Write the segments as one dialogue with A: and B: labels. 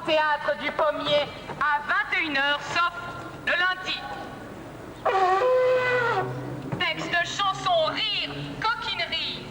A: Théâtre du Pommier à 21h, sauf le lundi. Texte, chanson, rire, coquinerie.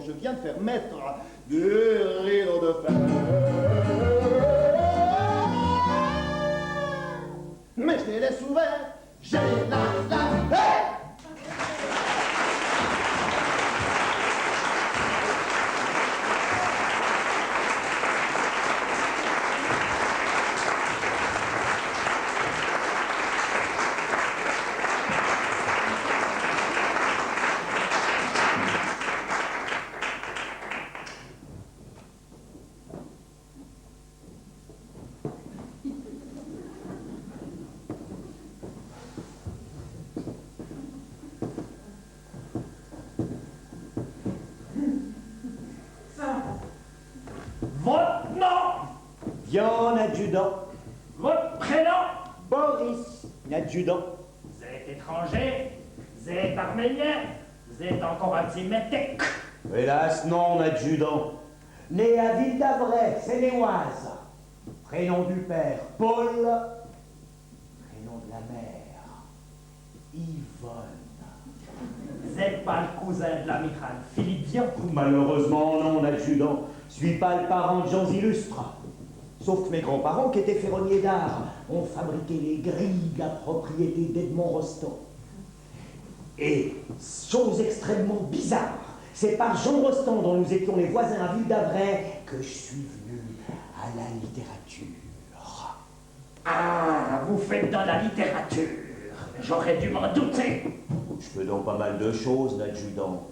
B: Je viens de faire mettre des rideaux de fer. Mais je les laisse ouverts, j'ai la hey!
C: Votre nom?
D: John Adjudant.
C: Votre prénom?
D: Boris Adjudant.
C: Vous êtes étranger? Vous êtes arménien? Vous êtes encore un petit métèque.
D: Hélas, non, adjudant. Né à Ville d'Avray, Seine-et-Oise. Prénom du père, Paul. Prénom de la mère, Yvonne.
C: Vous n'êtes pas le cousin de l'amiral Philippe Vian.
D: Malheureusement, non, adjudant. Je suis pas le parent de gens illustres. Sauf que mes grands-parents, qui étaient ferronniers d'art, ont fabriqué les grilles de la propriété d'Edmond Rostand. Et, chose extrêmement bizarre, c'est par Jean Rostand, dont nous étions les voisins à Ville d'Avray, que je suis venu à la littérature.
C: Ah, vous faites dans la littérature. J'aurais dû m'en douter.
D: Je fais donc pas mal de choses, l'adjudant.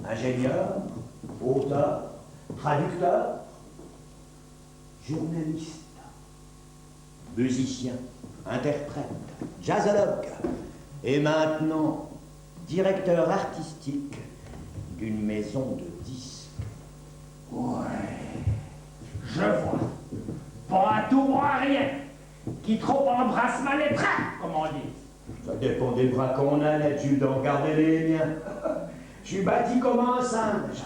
D: Ingénieur, auteur, traducteur, journaliste, musicien, interprète, jazzologue, et maintenant directeur artistique d'une maison de disques.
C: Ouais, je vois. Pas à tout, pas à rien. Qui trop embrasse mal les bras, comme on dit.
D: Ça dépend des bras qu'on a, l'adjudant. Gardez les miens. Je suis bâti comme un singe,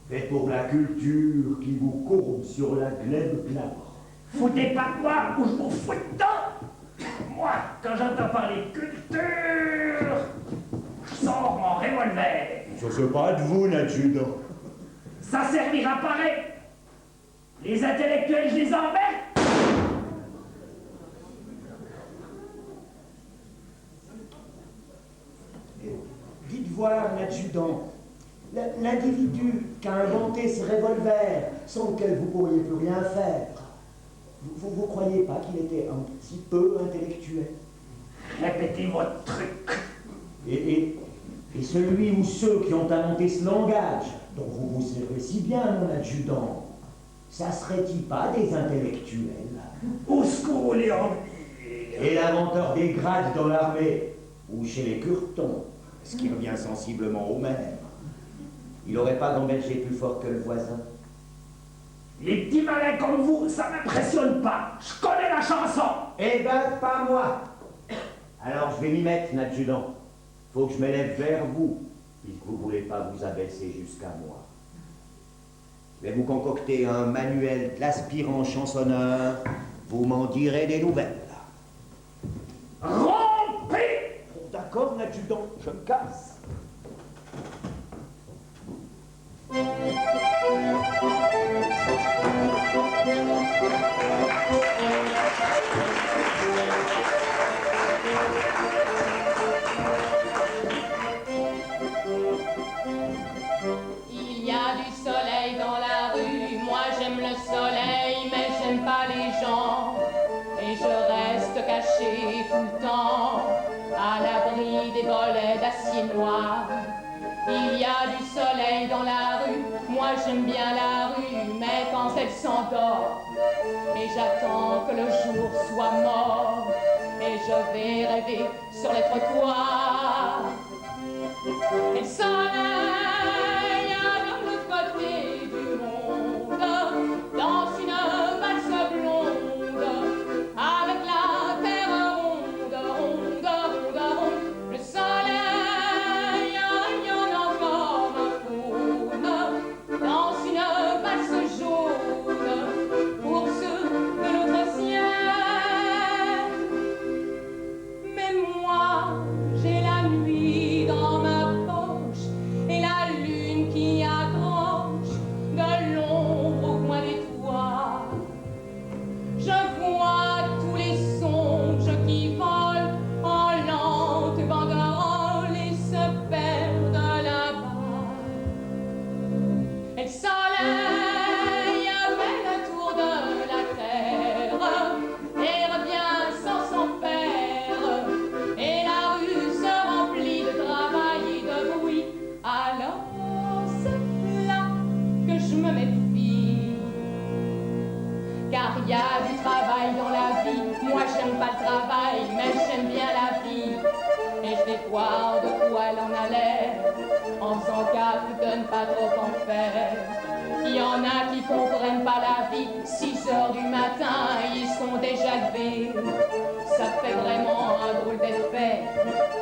D: fait pour la culture qui vous courbe sur la glaive glabre.
C: Foutez pas de moi ou je vous fous dedans. Moi, quand j'entends parler de culture, je sors mon revolver.
D: Ça c'est pas de vous, l'adjudant.
C: Ça servira pareil. Les intellectuels, je les emmerde.
D: Dites voir, l'adjudant, l'individu qui a inventé ces revolvers sans lequel vous pourriez plus rien faire, vous croyez pas qu'il était un petit peu intellectuel?
C: Répétez votre truc.
D: Et celui ou ceux qui ont inventé ce langage, dont vous vous servez si bien, mon adjudant, ça serait-il pas des intellectuels?
C: Où ce que vous voulez en venir?
D: Et l'inventeur des grades dans l'armée, ou chez les Curtons, ce qui revient sensiblement au même. Il n'aurait pas d'embelger plus fort que le voisin.
C: Les petits malins comme vous, ça m'impressionne pas. Je connais la chanson.
D: Eh ben, pas moi. Alors je vais m'y mettre, l'adjudant. Faut que je m'élève vers vous, puisque vous ne voulez pas vous abaisser jusqu'à moi. Je vais vous concocter un manuel de l'aspirant chansonneur. Vous m'en direz des nouvelles.
C: Rompez!
D: Oh, d'accord, l'adjudant, je me casse.
E: Il y a du soleil dans la rue, moi j'aime le soleil, mais j'aime pas les gens. Et je reste caché tout le temps, à l'abri des volets d'acier noir. Il y a du soleil dans la rue, moi j'aime bien la rue, mais quand elle s'endort, et j'attends que le jour soit mort, et je vais rêver sur les trottoirs. Et le soleil de l'autre côté du monde danse une valse blonde avec la terre ronde, ronde, ronde, ronde. Le soleil, il y en a comme un faune, danse une valse jaune pour ceux de l'autre ciel. Mais moi, j'ai la nuit dans ma poche et la lune qui accroche de l'ombre au coin des toits. Je vois tous les songes qui volent en lente banderole et se perdent là-bas. Et le soleil fait le tour de la terre et revient sans son père. Et la rue se remplit de travail et de bruit. Alors c'est là que je me méfie. Car il y a du travail dans la vie. Moi j'aime pas le travail, mais j'aime bien la vie. Et je vais voir de quoi elle en a l'air, en faisant gaffe de ne pas trop en faire. Il y en a qui comprennent pas la vie. 6 heures du matin, ils sont déjà levés. ça fait vraiment un drôle d'effet.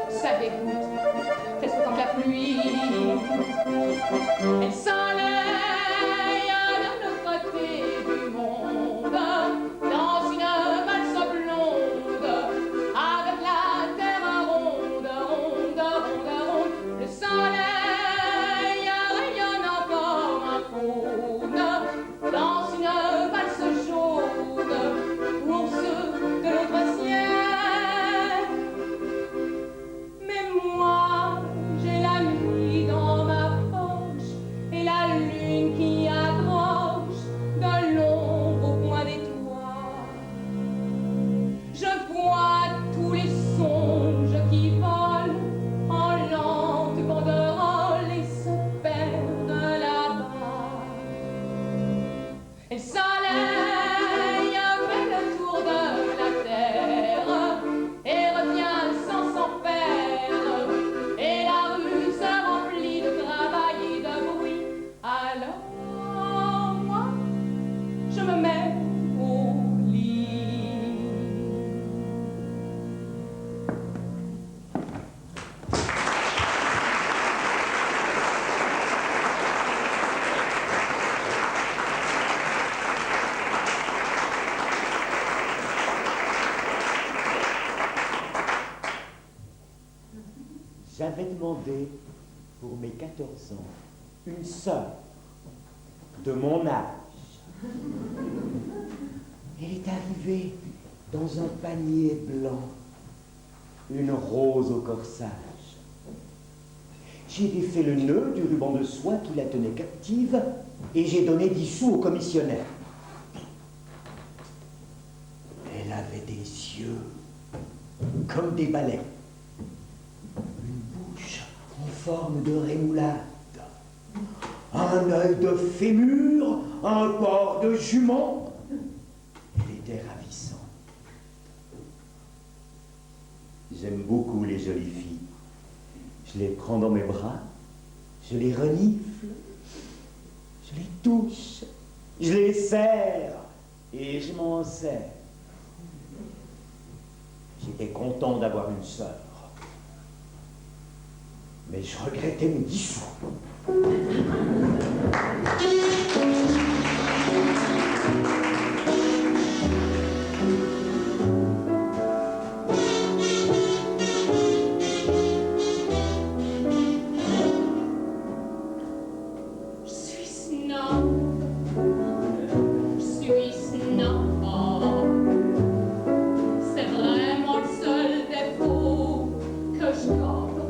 E: Ça dégoûte, presque autant que la pluie. Elle s'enlaye de l'autre côté du monde, dans une valse blonde, avec la terre ronde, ronde, ronde, ronde. Le soleil rayonne encore un faune, dans une valse jaune, pour ceux de l'autre ciel. Mais moi, j'ai la nuit dans ma poche et la lune qui accroche de l'ombre au coin des toits. Je vois tous les songes qui volent en lente banderole et se perdent là-bas. Et le soleil fait le tour de la terre et revient sans s'en faire. Et la rue se remplit de travail et de bruit. Alors moi, je me mets au lit.
D: J'avais demandé pour mes 14 ans une sœur de mon âge. Elle est arrivée dans un panier blanc, une rose au corsage. J'ai défait le nœud du ruban de soie qui la tenait captive et j'ai donné 10 sous au commissionnaire. Elle avait des yeux comme des balais, une bouche en forme de rémoulade, un œil de fémur, un corps de jument. Elle était ravissante. J'aime beaucoup les jolies filles. Je les prends dans mes bras, je les renifle, je les touche, je les serre et je m'en sers. J'étais content d'avoir une sœur, mais je regrettais mes 10 sous.
E: Je suis snob, je suis snob. C'est vraiment le seul défaut que je gobe.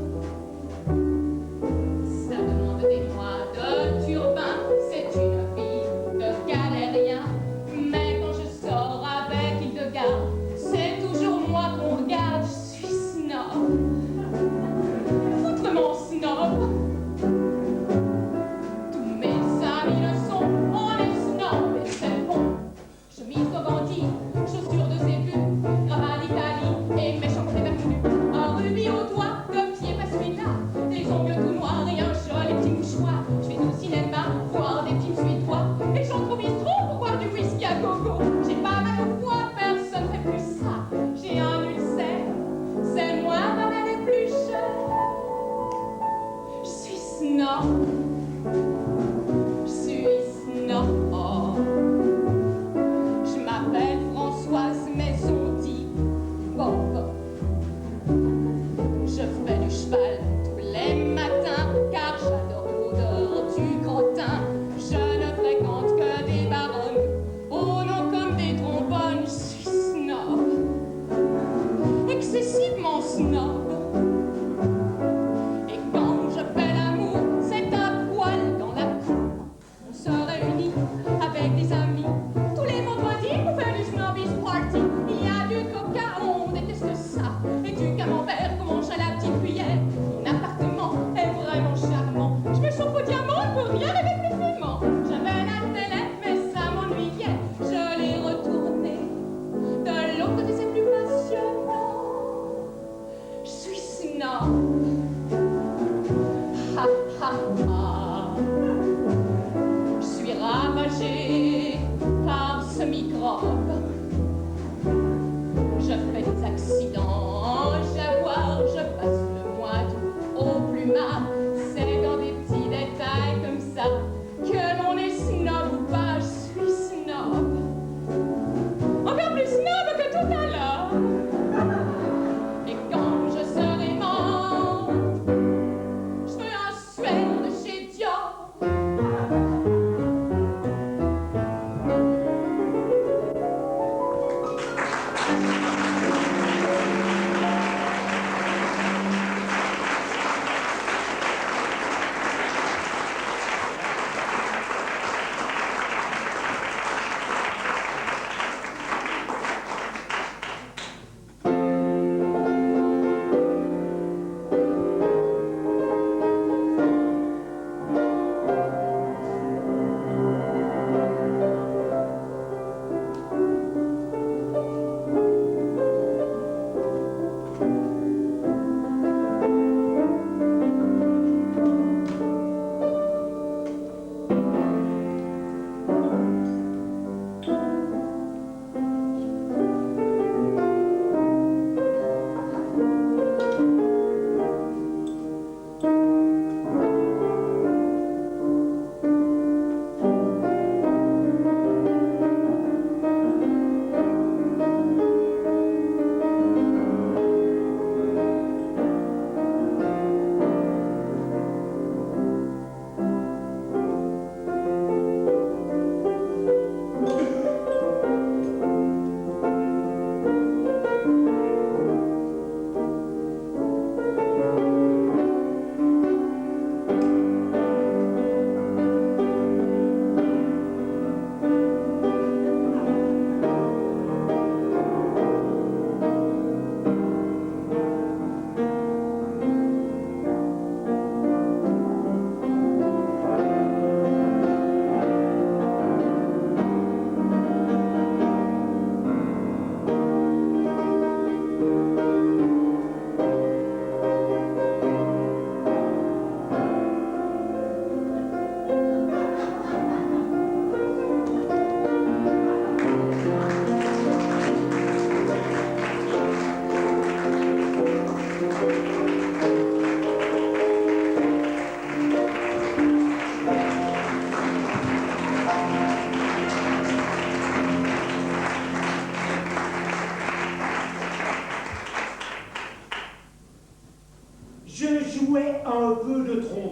E: Ça demande des mois de turbin, c'est une vie de galérien. Mais quand je sors avec Hildegard, c'est toujours moi qu'on regarde. Je suis snob, foutrement snob. Tous mes amis le sont, on est snob et c'est bon. Chemise de bandit, chaussures de zébu, cravate d'Italie et méchant prévenu. Un rubis au doigt, de pied pas celui-là, des ongles tout noirs et un joli petit mouchoir. Je vais au cinéma, voir des films suédois, et j'improvise trop pour boire du whisky à gogo. J'ai pas mal au foie, personne fait plus ça. J'ai un ulcère, c'est moi ma mère est plus chère. Je suis snob. Je suis snob. Je m'appelle François.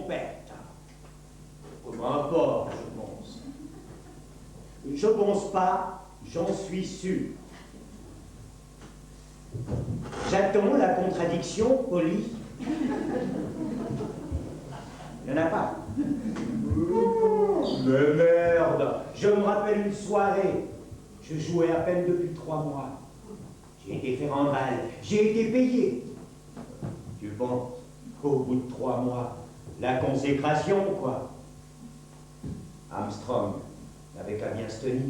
D: trompette. Peu importe, je pense. Je pense pas, j'en suis sûr. J'attends la contradiction polie. Il n'y en a pas. Mais merde! Je me rappelle une soirée. Je jouais à peine depuis 3 mois. J'ai été fait en balle. J'ai été payé. Tu penses, au bout de 3 mois, la consécration, quoi. Armstrong n'avait qu'à bien se tenir.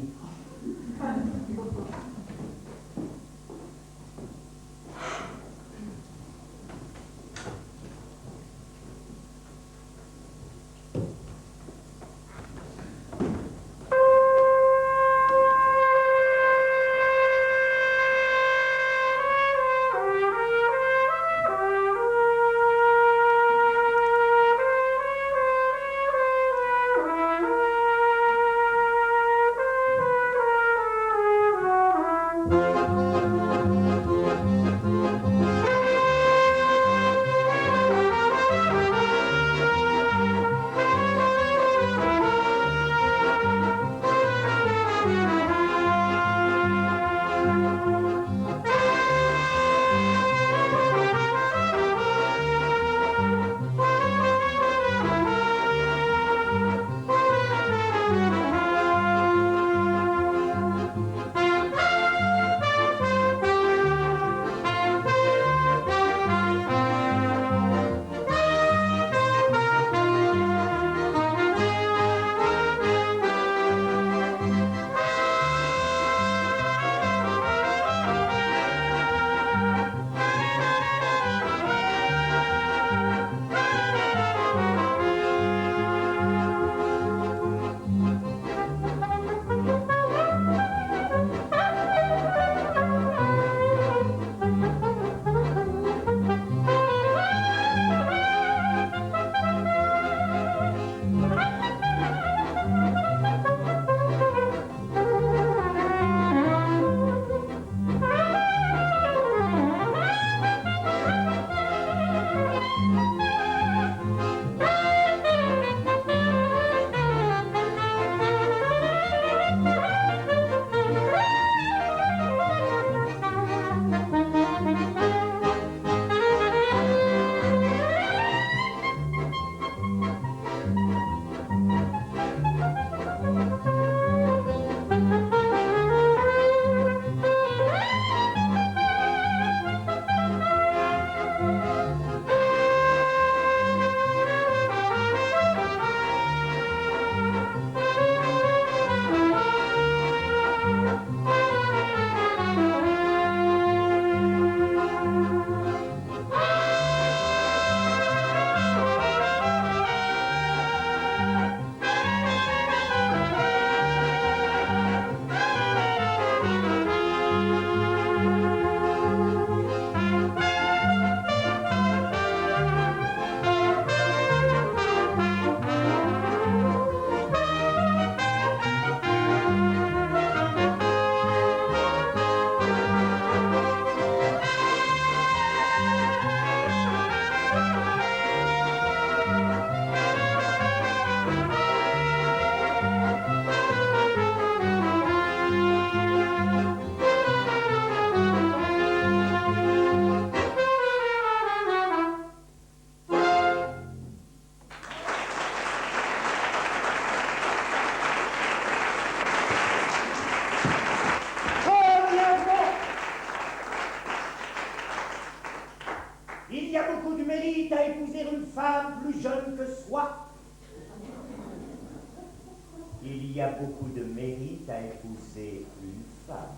D: Il y a beaucoup de mérite à épouser une femme.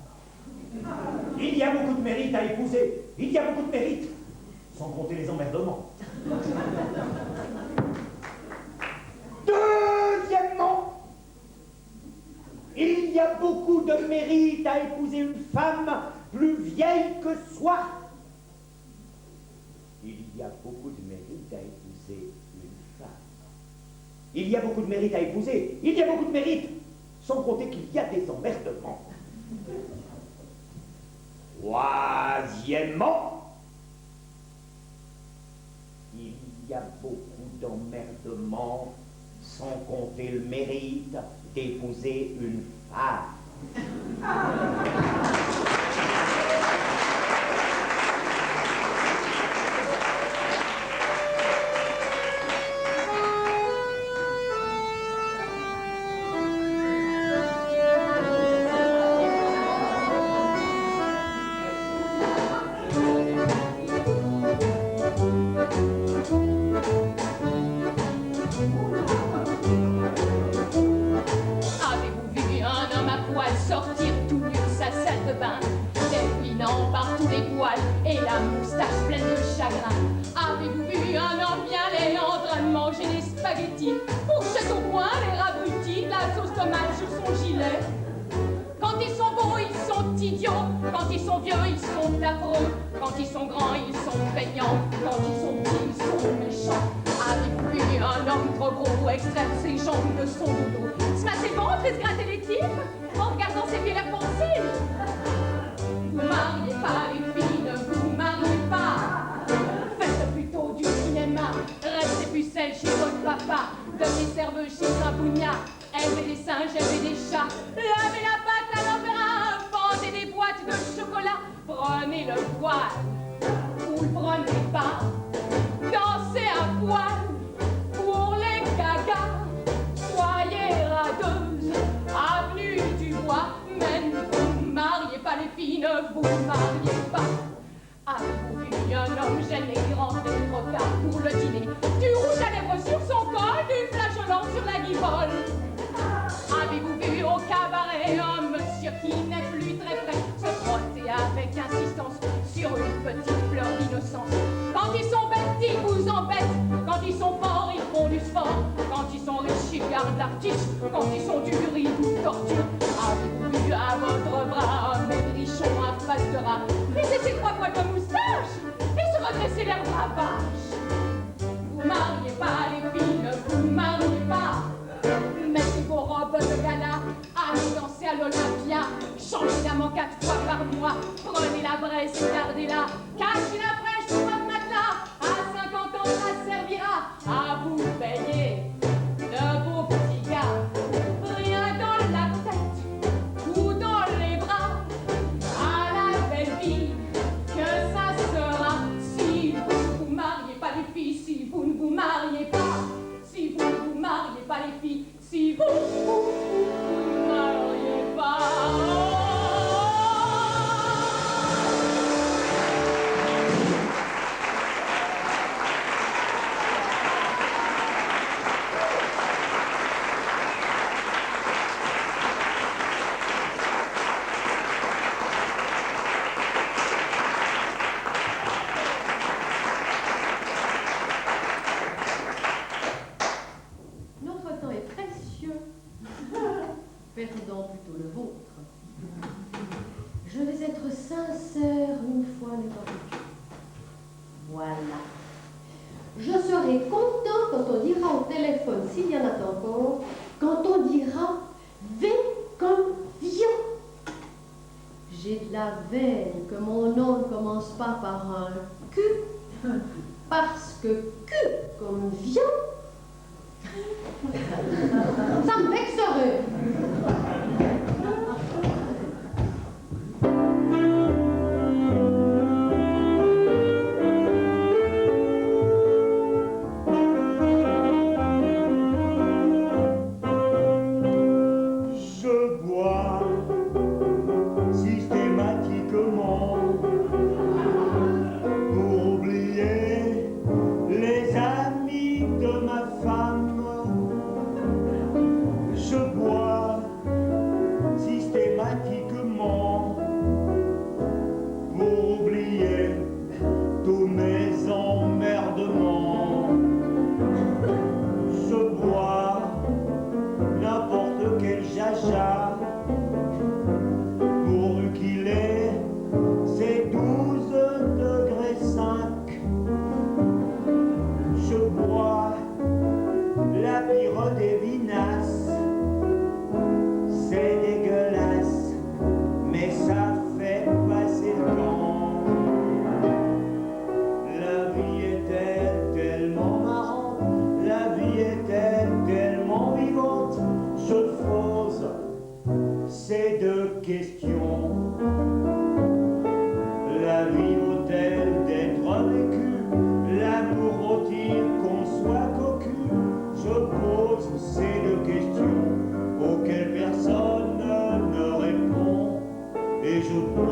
D: Il y a beaucoup de mérite à épouser. Il y a beaucoup de mérite, sans compter les emmerdements. Deuxièmement, il y a beaucoup de mérite à épouser une femme plus vieille que soi. Il y a beaucoup de mérite à épouser une femme. Il y a beaucoup de mérite à épouser. Il y a beaucoup de mérite, sans compter qu'il y a des emmerdements. Troisièmement, il y a beaucoup d'emmerdements simplement, sans compter le mérite, d'épouser une femme.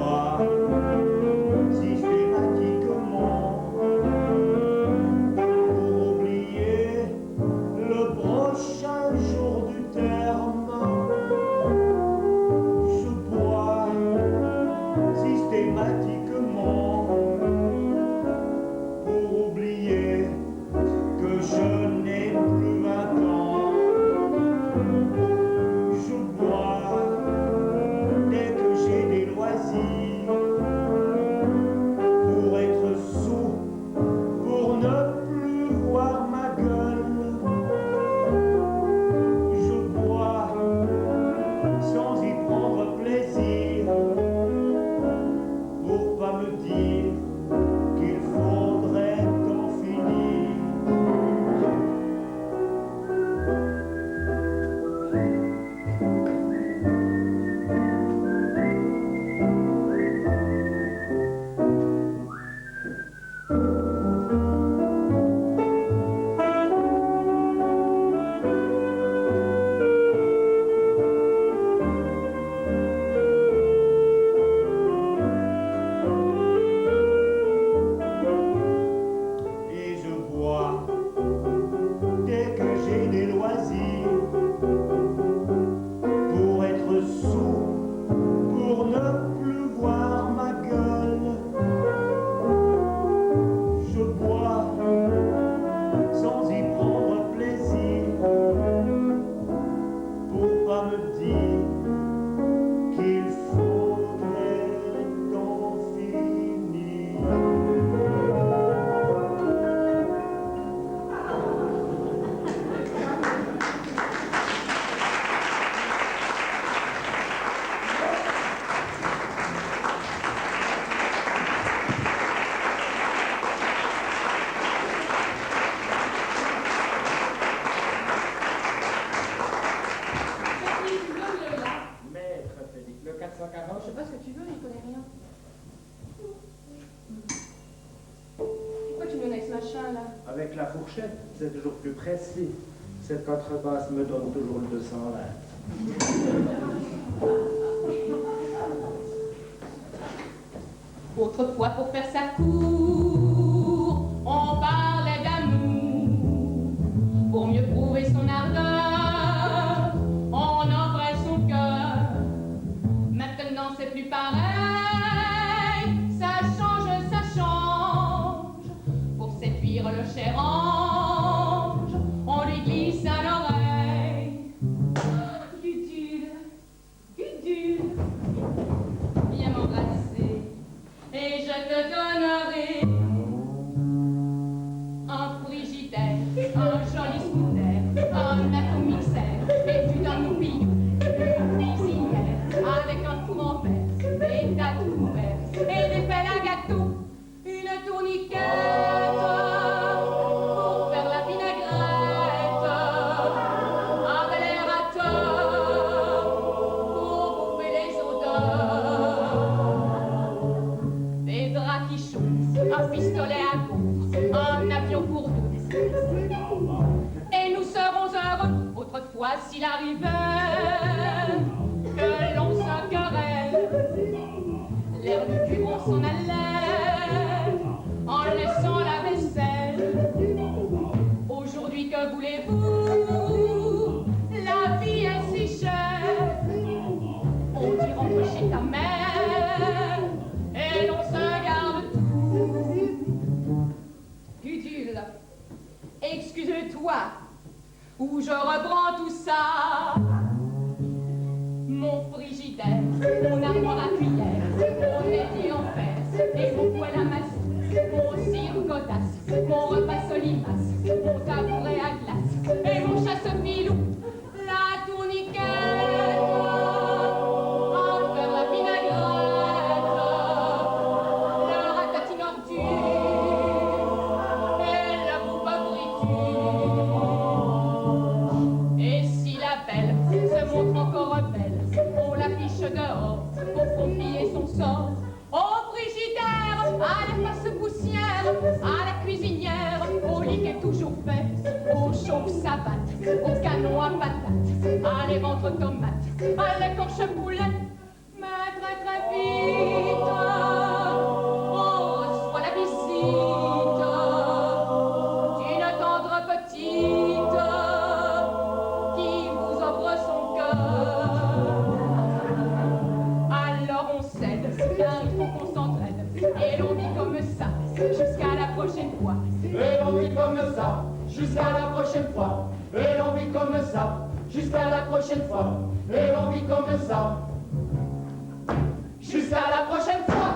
D: bois systématiquement pour oublier le prochain jour du terme. Je bois systématiquement pour oublier que je n'ai plus 20 ans. Je bois dès que j'ai des loisirs pour être sous, pour ne plus voir ma gueule. Je bois sans y prendre plaisir pour pas me dire qu'il faudrait en finir. Et je bois dès que j'ai des loisirs pour être sous, pour ne plus voir ma gueule. Je bois sans y prendre plaisir pour pas me dire qu'il faudrait en finir.
F: Maître Félix, le 440.
E: Je sais pas ce que tu veux, il connaît rien. Pourquoi tu me donnes avec ce machin là?
F: Avec la fourchette, c'est toujours plus précis. Cette contrebasse me donne toujours le 220.
E: Autrefois, pour faire sa cour, on parlait d'amour. Pour mieux prouver son ardeur, on offrait son cœur. Maintenant, c'est plus pareil. Ça change. Pour séduire le cher ange, on lui glisse à l'oreille. Gudule, viens m'embrasser. Et je te donnerai un frigidaire, un joli scooter, un atomixer, et tu donnes nous pilou, une cuisinière, avec un four en fer, des tas de couverts, et des pelles à gâteau, une tourniquette, pour faire la vinaigrette, un bel aérateur, pour bouffer les odeurs. Des draps qui chauffent, un pistolet à gaufres, un avion pour deux. Et nous serons heureux, autrefois s'il arrivait que l'on se querelle. L'air lugubre, on s'en allait en laissant la vaisselle. Aujourd'hui, que voulez-vous? La vie est si chère. On dit rentre chez ta mère et l'on se garde tout. Gudule, excuse-toi, ou je reprends tout ça. Mon frigidaire, mon armoire à cuillère, mon évier en fer, et mon poêle à masser, mon cire godasse, mon repas solimace, mon tabouret à glace, et mon chasse-filou, la tourniquette, en faire la vinaigrette, le ratatine ordure, et la bouffe à friture. Et si la belle se montre encore belle, on l'affiche dehors pour confier son sort au frigidaire, à la face poussière, à la cuisinière, au lit qui est toujours fait, au chauffe-savate, au canon à patates, à les ventres tomates, à l'écorche poulet, mais très très vite. Jusqu'à la prochaine fois.
B: Et l'on vit comme ça, jusqu'à la prochaine fois. Et l'on vit comme ça, jusqu'à la prochaine fois. Et l'on vit comme ça, jusqu'à la prochaine fois.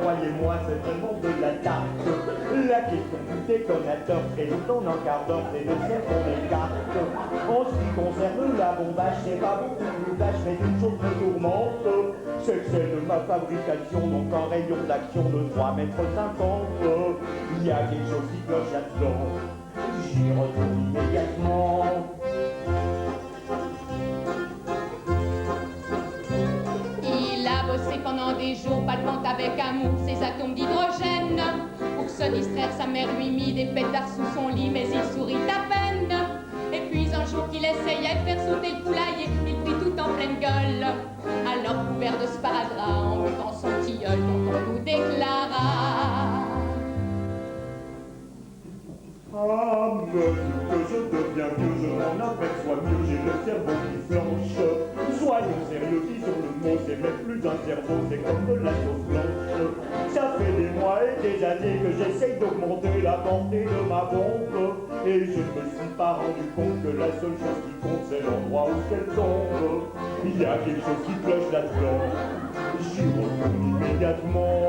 D: Croyez-moi, c'est vraiment de la tarte. La question du détonateur et le ton en quart d'heure, c'est de celle qu'on écarte. En ce qui concerne la bombage, c'est pas beaucoup plus vache, mais une chose me tourmente, c'est que c'est de ma fabrication, donc en rayon d'action de 3,50 m. Il y a quelque chose qui cloche là-dedans. J'y retourne immédiatement.
E: Pendant des jours, palpant avec amour ses atomes d'hydrogène. Pour se distraire, sa mère lui mit des pétards sous son lit, mais il sourit à peine. Et puis un jour qu'il essayait de faire sauter le poulailler, il prit tout en pleine gueule. Alors couvert de sparadrap, en buvant son tilleul, dont on nous déclara:
D: ah, me que je deviens vieux, je m'en aperçois mieux, j'ai le cerveau qui flanche. Soyons sérieux, disons le mot, c'est même plus un cerveau, c'est comme de la sauce blanche. Ça fait des mois et des années que j'essaye d'augmenter la portée de ma bombe. Et je ne me suis pas rendu compte que la seule chose qui compte, c'est l'endroit où elle tombe. Il y a quelque chose qui cloche là-dedans, j'y retourne immédiatement.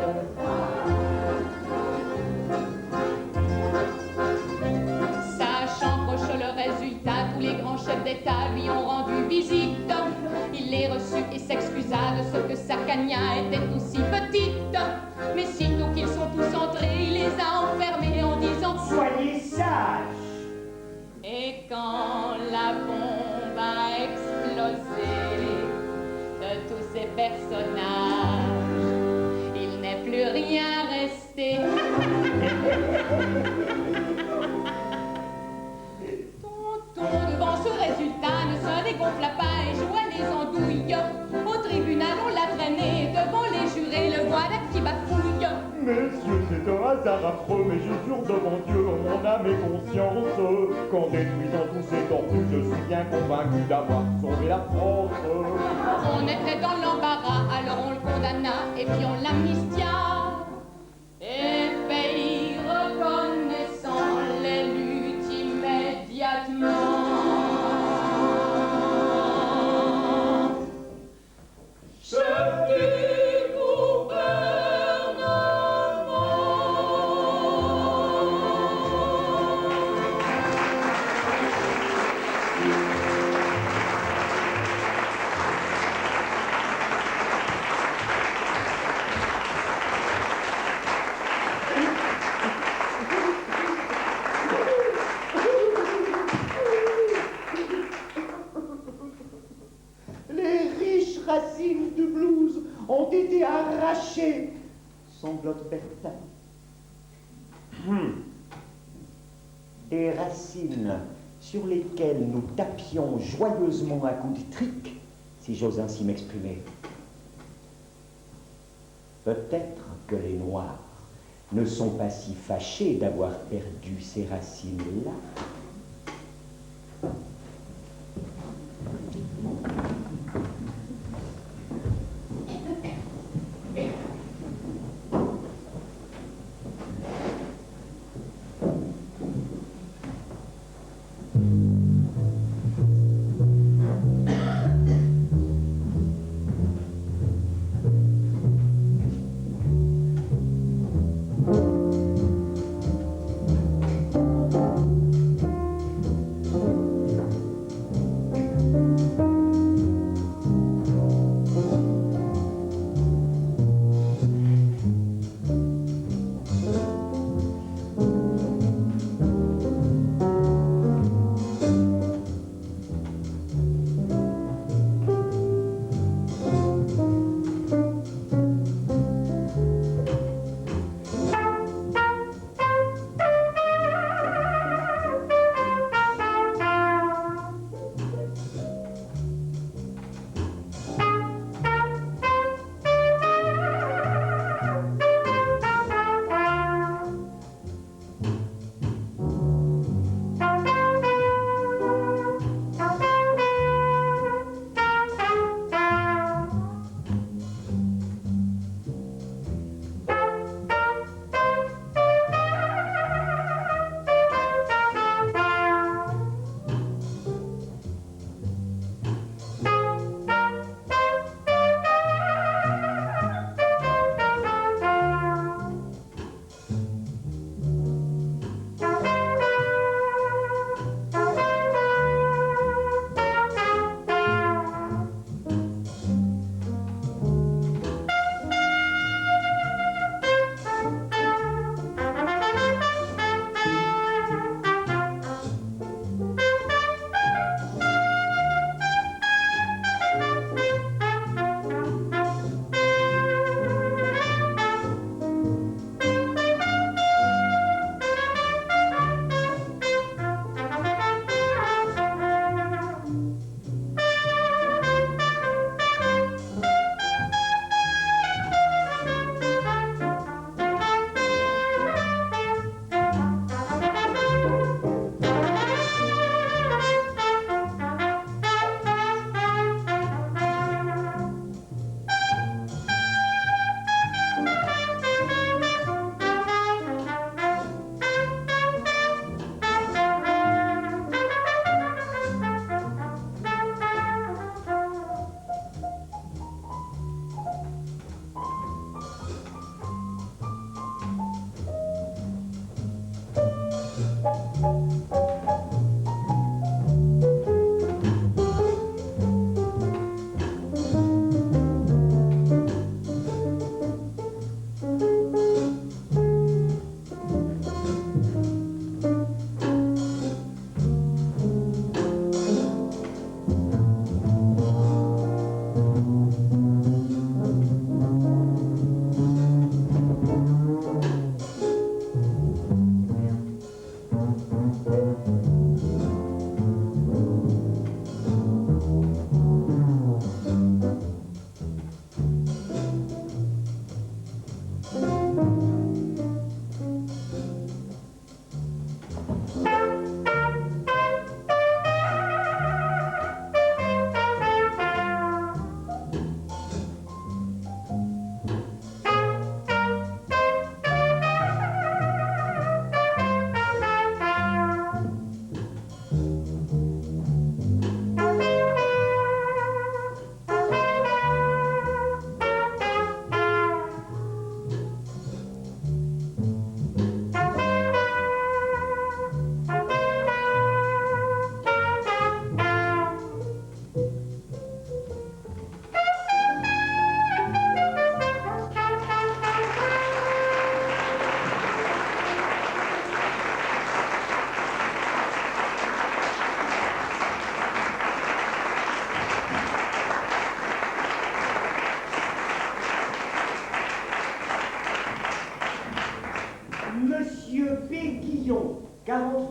E: Tous les grands chefs d'État lui ont rendu visite. Il les reçut et s'excusa de ce que sa cagna était aussi petite. Mais sitôt qu'ils sont tous entrés, il les a enfermés en disant:
C: soyez sages.
E: Et quand la bombe a explosé, de tous ces personnages, il n'est plus rien resté. Devant ce résultat ne se dégonfla pas et jouait les andouilles. Au tribunal on l'a traîné, devant les jurés le voilà qui bafouille.
D: Messieurs, c'est un hasard affreux, mais je jure devant Dieu, mon âme et conscience, qu'en détruisant tous ces tortues, je suis bien convaincu d'avoir sauvé la France.
E: On était dans l'embarras, alors on le condamna et puis on l'amnistia. Et pays reconnaissant l'élu immédiatement. Chef du gouvernement,
D: ont été arrachés, sanglote Bertin. Des racines sur lesquelles nous tapions joyeusement à coups de trique, si j'ose ainsi m'exprimer. Peut-être que les Noirs ne sont pas si fâchés d'avoir perdu ces racines-là.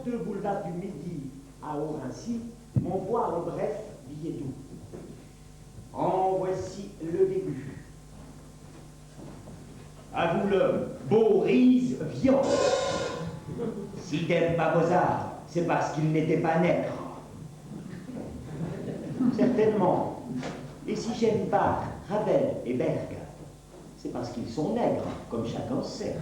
D: 42 boulevard du Midi à Aurincy m'envoie un bref billet doux. En voici le début. À vous l'homme, Boris Vian. S'il n'aime pas Beaux-Arts, c'est parce qu'il n'était pas nègre. Certainement. Et si j'aime pas Ravel et Berg, c'est parce qu'ils sont nègres, comme chacun sait.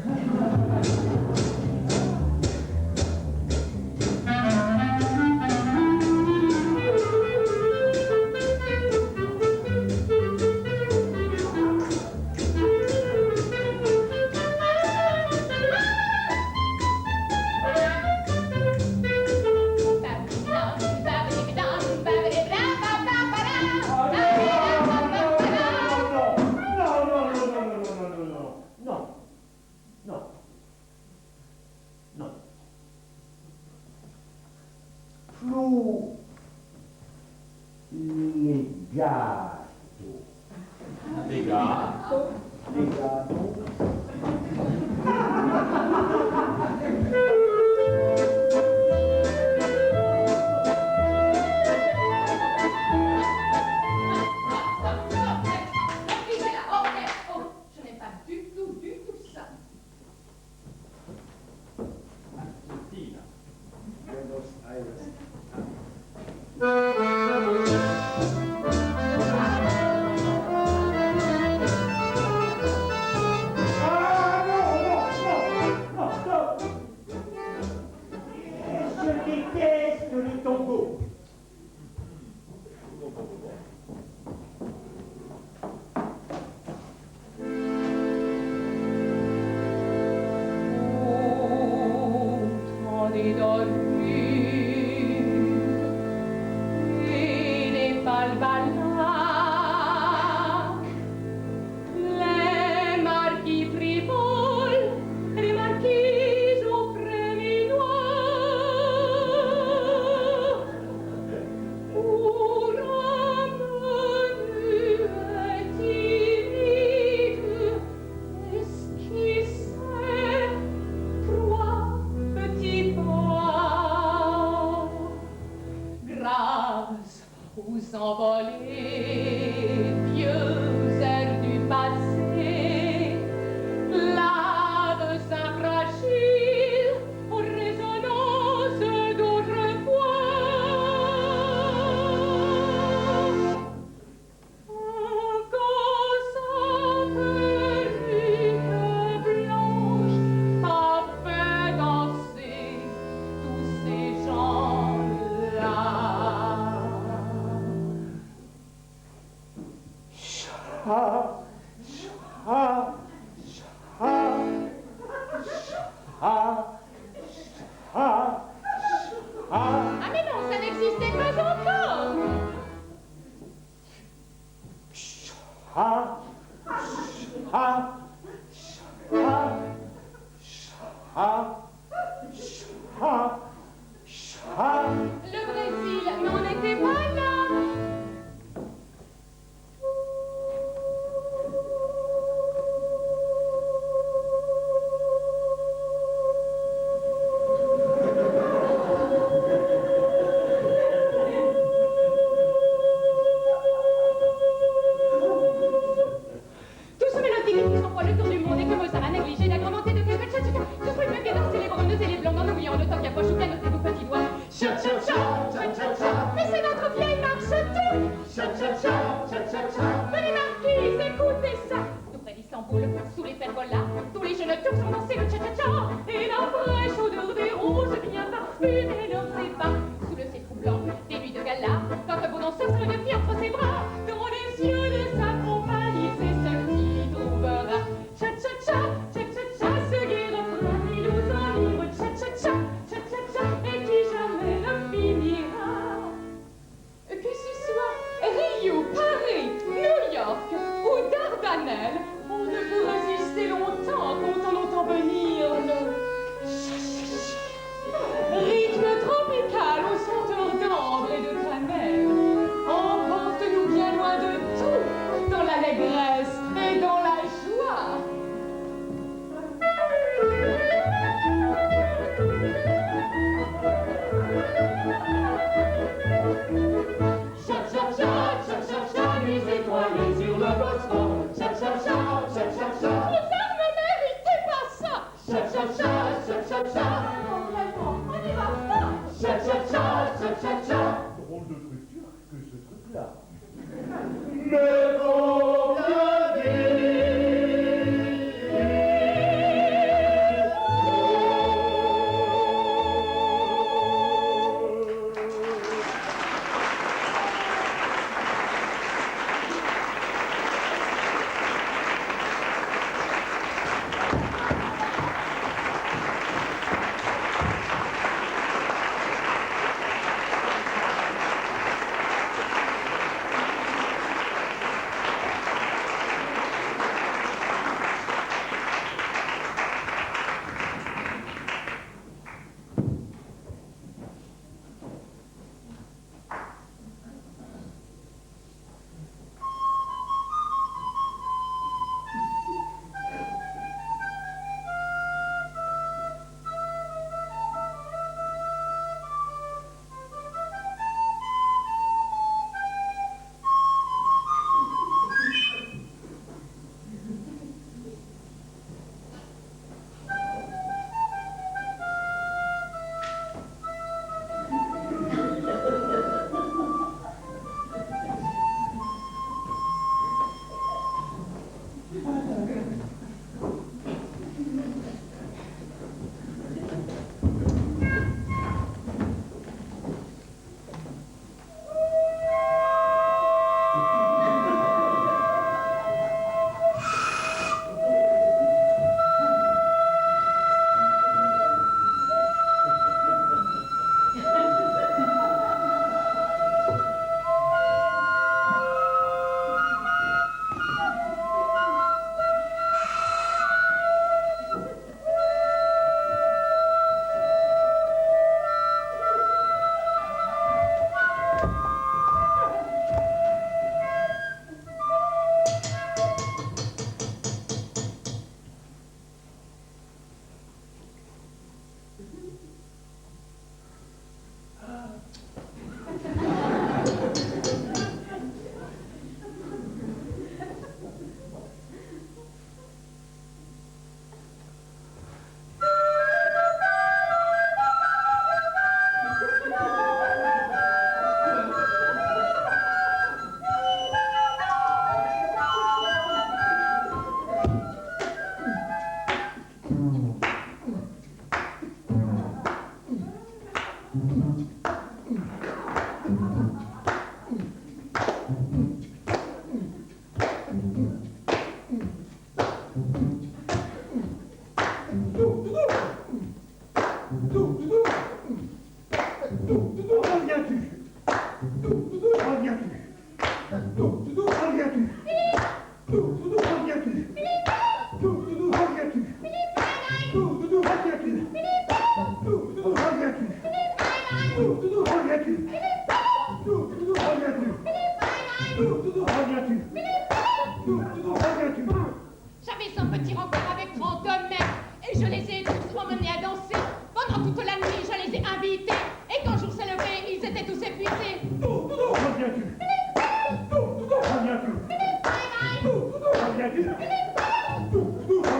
C: Reviens-tu?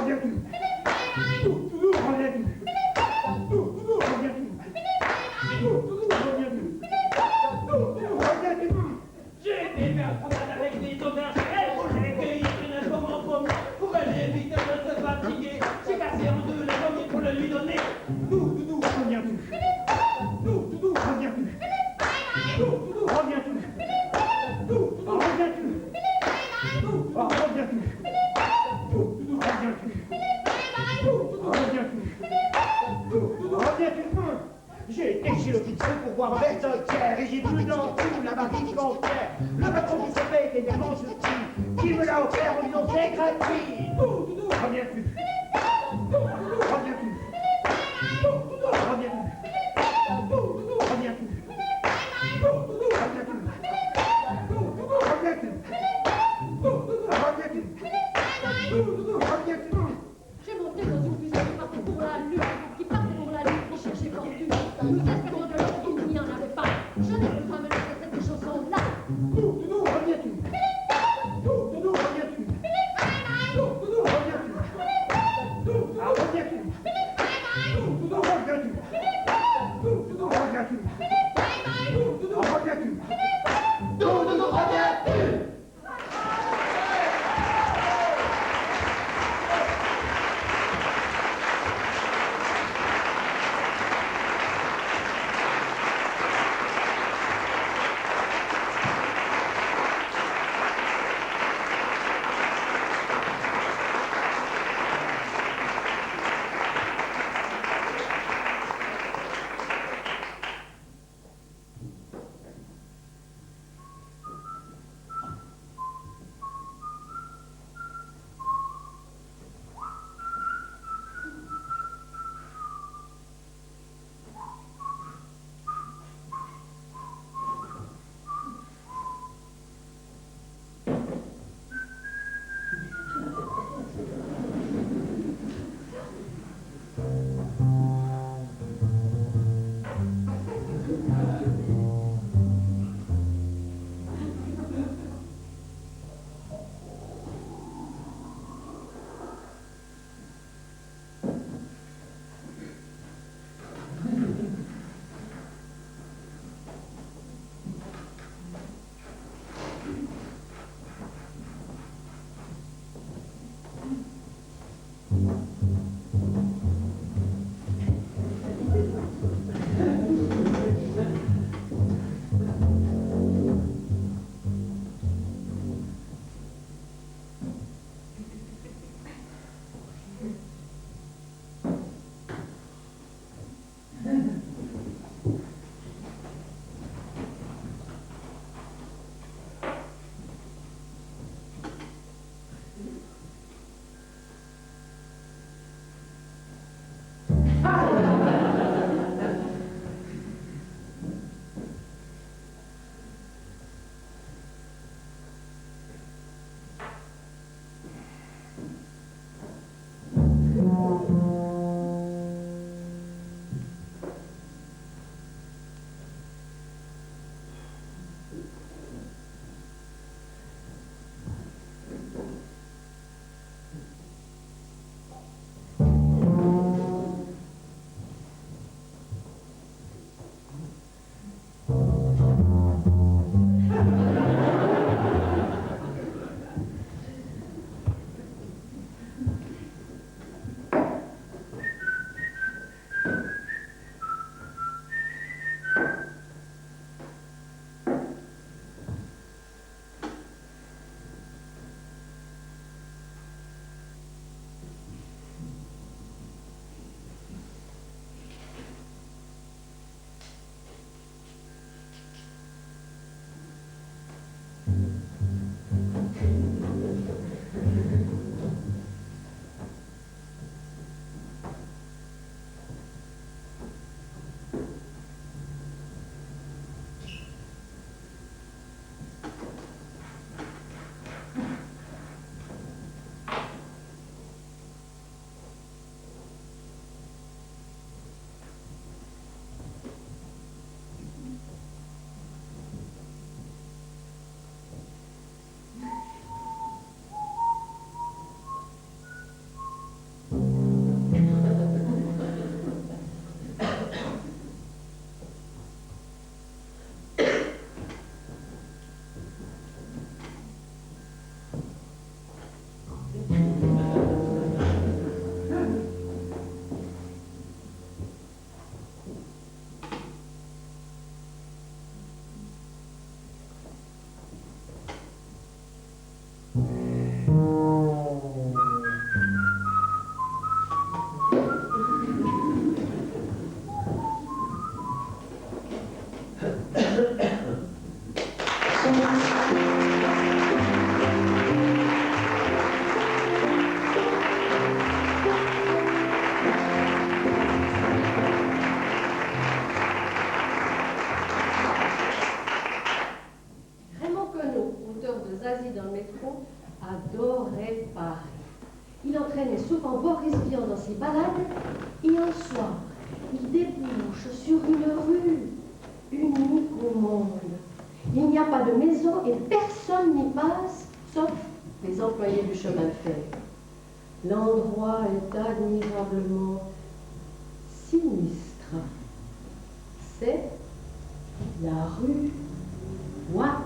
C: Reviens-tu? Reviens-tu?
G: J'ai été faire promenade avec des auberges, elles roulaient, cueillir une pomme en pomme. Pour aller éviter de se fatiguer, j'ai cassé en deux la pomme pour le lui donner.
C: Reviens-tu? Reviens-tu? Reviens-tu? Reviens-tu? Reviens-tu? J'ai été chez l'officier pour voir Bertoltière et j'ai vu dans tout la barrique entière. Le patron qui s'appelle était tellement subtil qu'il me l'a offert en disant c'est gratuit. Reviens-tu? Reviens-tu? Reviens-tu? Reviens-tu?
H: J'ai monté dans une fusée qui partait pour la lune, qui partait pour la lune, qui cherchait fortune. Nous espérions de l'or qu'il n'y en avait pas. Je n'ai pas me laisser cette chanson-là.
C: Reviens-tu? Reviens-tu? Reviens-tu?
H: adorait Paris. Il entraînait souvent Boris Vian dans ses balades, et un soir, il débouche sur une rue unique au monde. Il n'y a pas de maison et personne n'y passe, sauf les employés du chemin de fer. L'endroit est admirablement sinistre. C'est la rue Watt.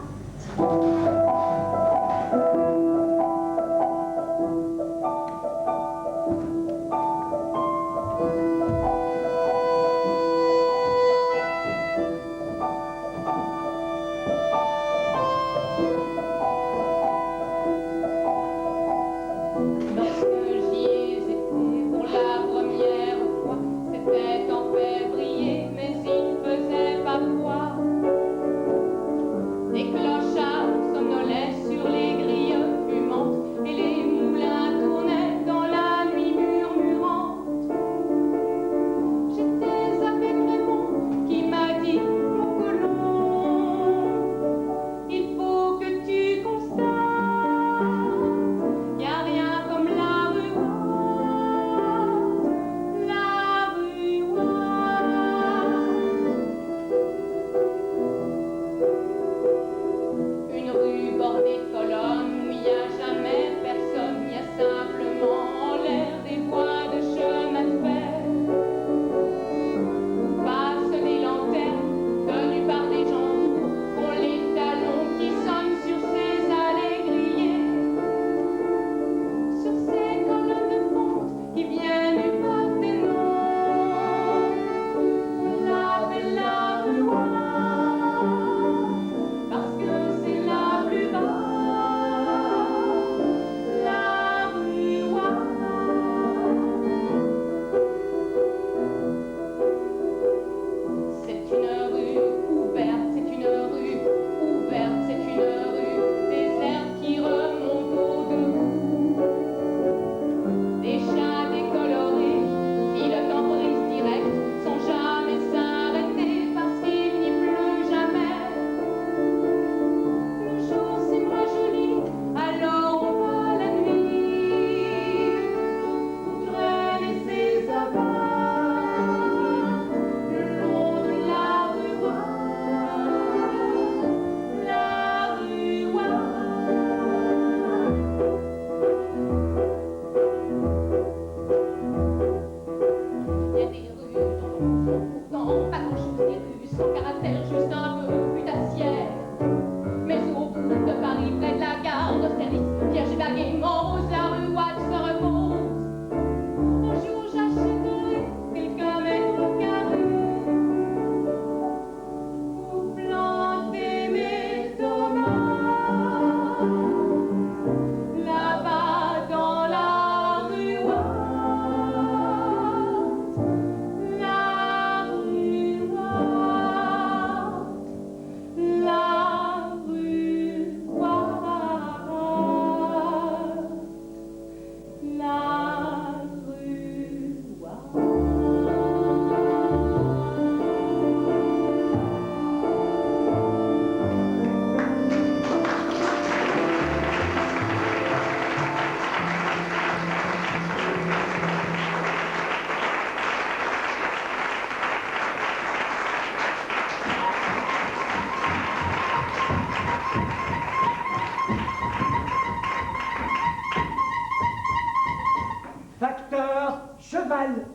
C: Cheval.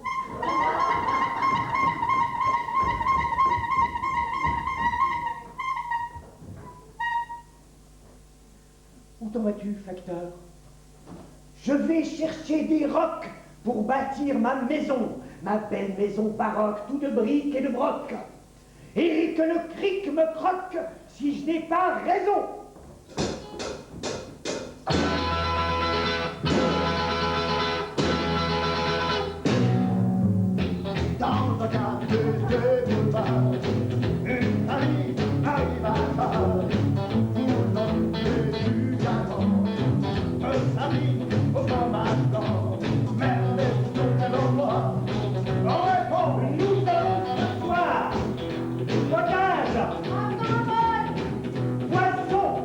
C: Où t'en vas-tu, facteur? Je vais chercher des rocs pour bâtir ma maison, ma belle maison baroque, tout de briques et de broc. Et que le cric me croque si je n'ai pas raison.
B: Dans le cadre de boulevard, une famille arrive à Paris, pour l'enlever du diamant, un samedi au format blanc, merveille sur un endroit. On répond,
C: Nous allons ce soir, potage, poisson,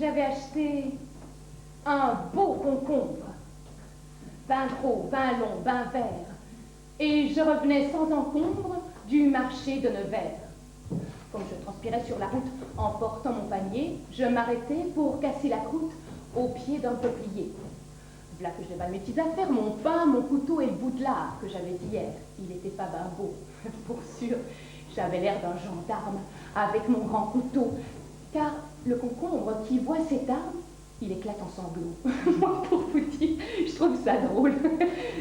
E: j'avais acheté un beau concombre, ben gros, ben long, ben vert, et je revenais sans encombre du marché de Nevers. Comme je transpirais sur la route en portant mon panier, je m'arrêtais pour casser la croûte au pied d'un peuplier. Voilà que je déballe mes petites affaires, mon pain, mon couteau et le bout de lard que j'avais d'hier. Il était pas ben beau, pour sûr. J'avais l'air d'un gendarme avec mon grand couteau, car le concombre qui voit cette arme, il éclate en sanglots. Moi, pour vous dire, je trouve ça drôle,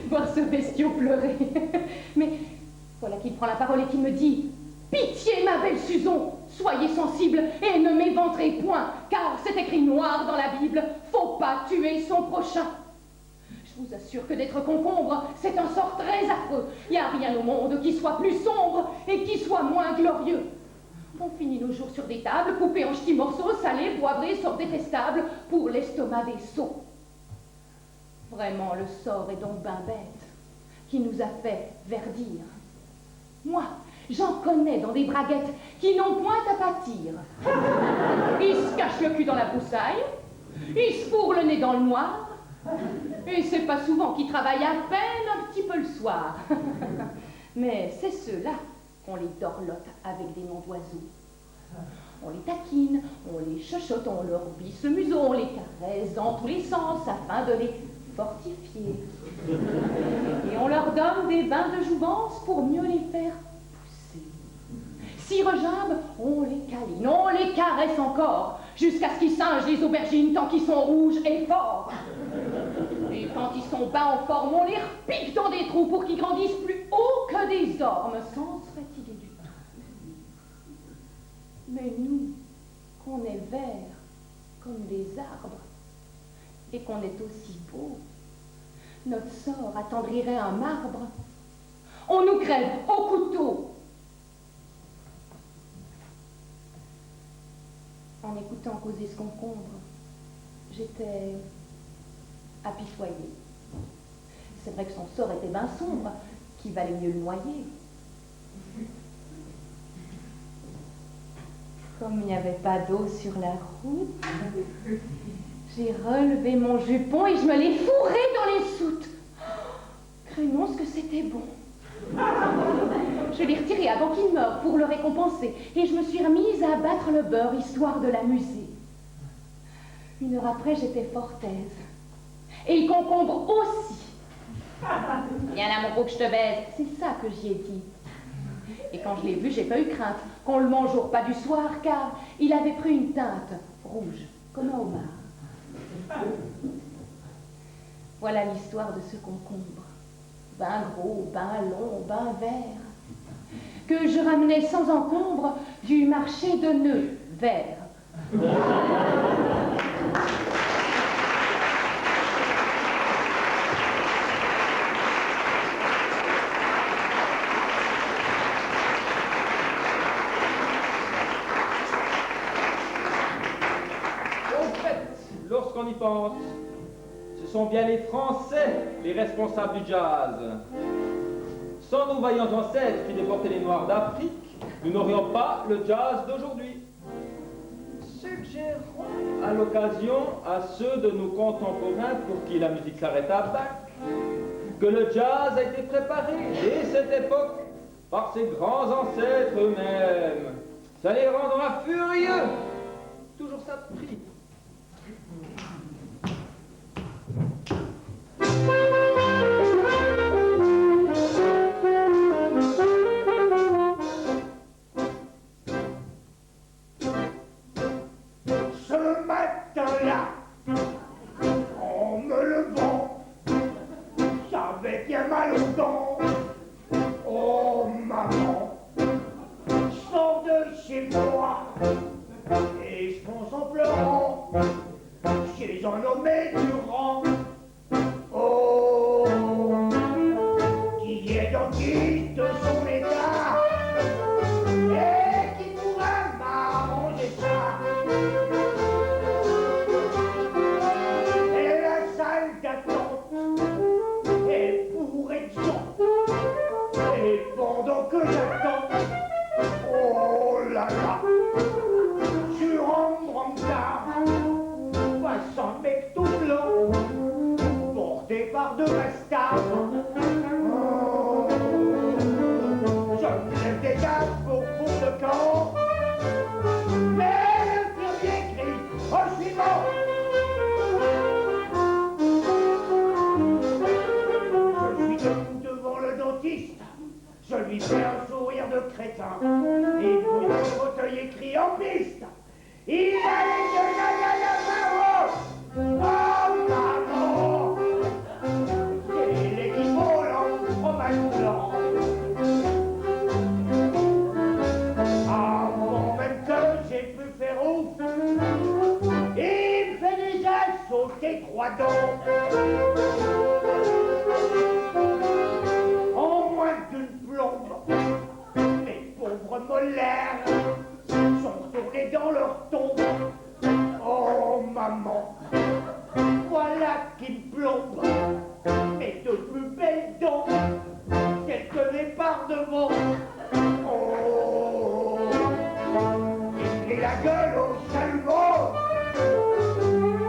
E: voir ce bestiau pleurer. Mais voilà qu'il prend la parole et qu'il me dit « Pitié, ma belle Suzon, soyez sensible et ne m'éventrez point, car c'est écrit noir dans la Bible, faut pas tuer son prochain. » Je vous assure que d'être concombre, c'est un sort très affreux. Il n'y a rien au monde qui soit plus sombre et qui soit moins glorieux. On finit nos jours sur des tables, coupées en petits morceaux, salés, poivrés, sortes détestables, pour l'estomac des sots. Vraiment, le sort est donc ben bête, qui nous a fait verdir. Moi, j'en connais dans des braguettes qui n'ont point à pâtir. Ils se cachent le cul dans la broussaille, ils se fourrent le nez dans le noir, et c'est pas souvent qu'ils travaillent à peine un petit peu le soir. Mais c'est ceux-là qu'on les dorlote avec des noms d'oiseaux. On les taquine, on les chuchote, on leur bisse le museau, on les caresse dans tous les sens afin de les fortifier. Et on leur donne des bains de jouvence pour mieux les faire pousser. S'ils regimbent, on les câline, on les caresse encore, jusqu'à ce qu'ils singent les aubergines tant qu'ils sont rouges et forts. Et quand ils sont bas en forme, on les repique dans des trous pour qu'ils grandissent plus haut que des ormes, sans se fatiguer du tout. Mais nous, qu'on est verts comme des arbres, et qu'on est aussi beaux, notre sort attendrirait un marbre. On nous crève au couteau. En écoutant causer ce concombre, j'étais apitoyée. C'est vrai que son sort était bien sombre, qu'il valait mieux le noyer. Comme il n'y avait pas d'eau sur la route, j'ai relevé mon jupon et je me l'ai fourré dans les soutes. Crénon, ce que c'était bon. Je l'ai retiré avant qu'il meure pour le récompenser et je me suis remise à battre le beurre histoire de l'amuser. 1 heure après, j'étais fort aise. Et le concombre aussi. Viens là, mon gros, que je te baise. C'est ça que j'y ai dit. Et quand je l'ai vu, j'ai pas eu crainte qu'on le mange au repas du soir, car il avait pris une teinte rouge, comme un homard. Voilà l'histoire de ce concombre. Ben gros, ben long, ben vert, que je ramenais sans encombre du marché de Nevers.
I: Lorsqu'on y pense, ce sont bien les Français les responsables du jazz. Sans nos vaillants ancêtres qui déportaient les Noirs d'Afrique, nous n'aurions pas le jazz d'aujourd'hui. Suggérons à l'occasion à ceux de nos contemporains pour qui la musique s'arrête à Bach que le jazz a été préparé dès cette époque par ses grands ancêtres eux-mêmes. Ça les rendra furieux. Toujours ça de prix.
C: Ce matin-là, en me levant, j'avais bien mal aux dents. Oh maman, je sors de chez moi et je pense en pleurant. porté par deux bastards. Oh, je me lève des caves au fond de camp. Mais l'infirmier crie, oh, je suis mort. Je suis debout devant le dentiste. Je lui fais un sourire de crétin. Et il pose le fauteuil écrit en piste. Il a les yeux là, oh, maman. C'est l'équivalent du fromage blanc. Avant même que j'ai pu faire ouf, il me fait déjà sauter 3 dents. En moins d'une plombe, mes pauvres molaires sont tournés dans leur tombe. Oh maman, voilà qui me plombe mes deux plus belles dents, quelques départs devant. Oh, il la gueule au chalumeau,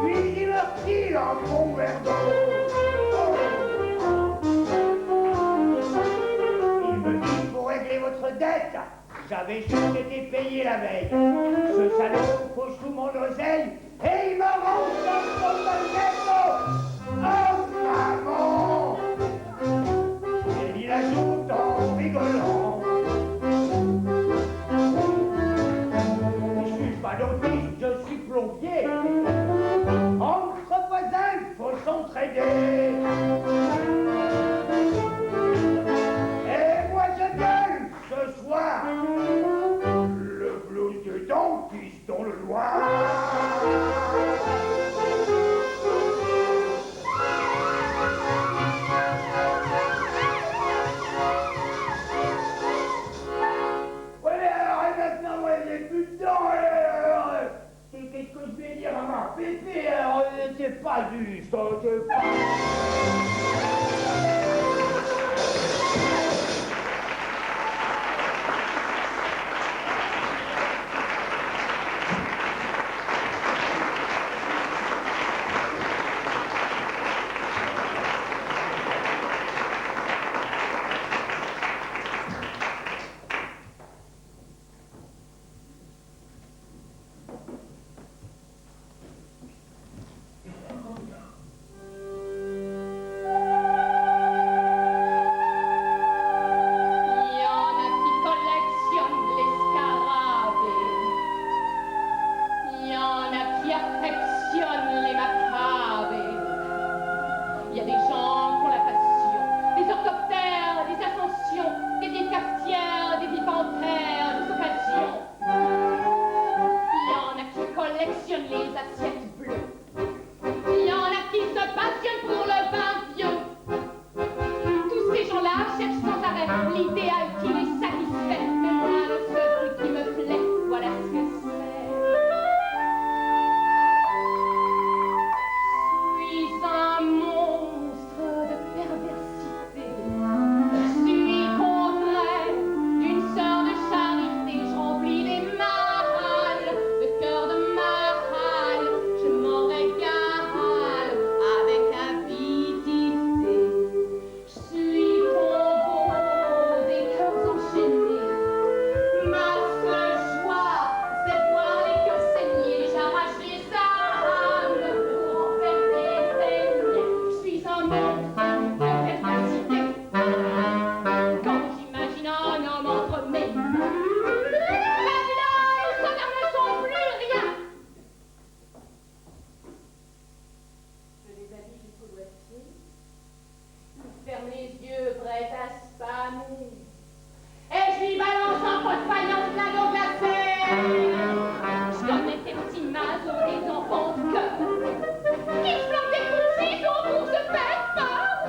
C: puis il me file un bon verre d'eau. Il me dit, pour régler votre dette, j'avais juste été payé la veille. Ce salaud fauche tout mon oseille et il me rend son pomme. Oh maman! Et il ajoute en rigolant. Je suis pas dentiste, je suis plombier. Entre voisins, il faut s'entraider. Et moi je gueule ce soir le blues du dentiste dans le Loir. Ouais, alors, et maintenant, moi, j'ai plus de dents, alors, qu'est-ce que je vais dire à ma pépé, alors, c'est pas juste, c'est pas...
E: Qui flambe des coups de ciseaux pour se faire peur.